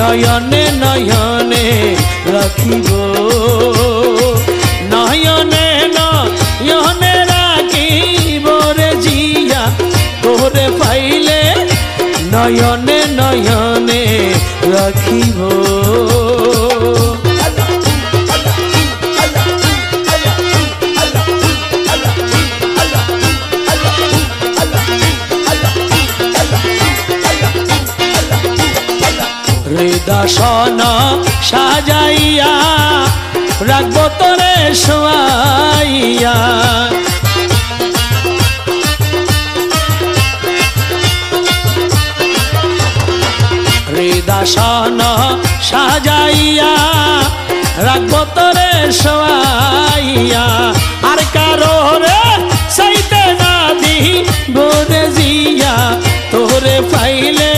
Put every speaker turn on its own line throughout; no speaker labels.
নয়নে নয়নে রাখিব নয়নে নয়নে রাখিব রে জিয়া তোরে পাইলে নয়নে নয়নে রাখিব হৃদয়সন সাজাইয়া রাখবো তোরে শোয়াইয়া হৃদয়সন সাজাইয়া রাখবো তোরে শোয়াইয়া আর কারো রে চাইতে না দিব রে জিয়া তোরে পাইলে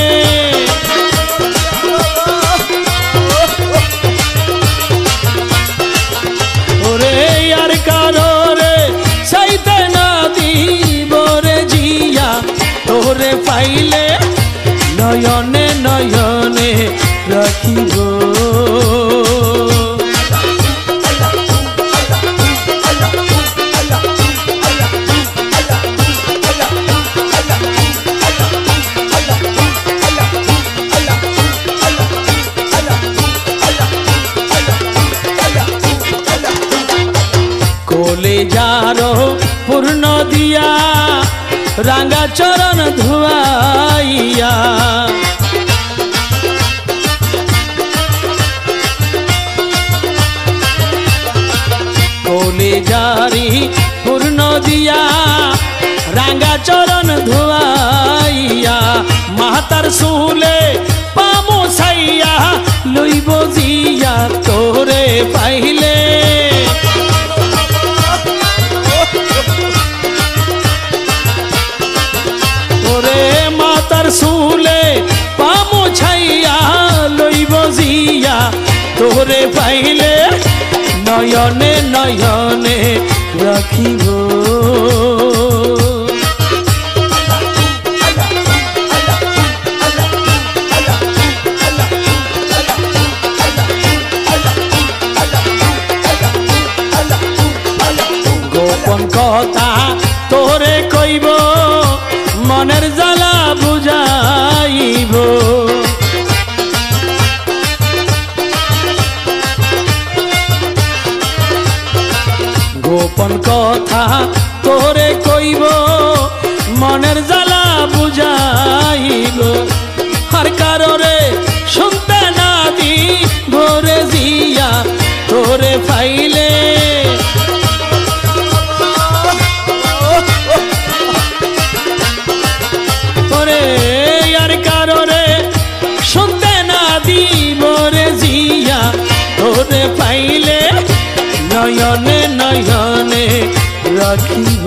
তোরে পাইলে নয়নে নয়নে রাখিব কোলে যারো পূর্ণ দিয়া রাঙ্গা চরণ ধুয়াইয়া কোলে জারি পূর্ণ দিয়া রাঙ্গা চরণ ধুয়াইয়া মাতার সুলে পামো ছাইয়া লইব জিয়া তোরে পাইলে মাতার সুলে পামো ছাইয়া লইব জিয়া তোরে পাইলে নয়নে নয়নে রাখিব গোপন কথা তোরে কইব মনের জ্বালা বুঝাইব গোপন কথা তোরে কইব মনের জ্বালা বুঝাইব আর কারোরে শুনতে না দিব রে জিয়া তোরে পাইলে আর কারোরে শুনতে না দিব রে জিয়া তোরে পাইলে নয়নে নয়নে রাখিব।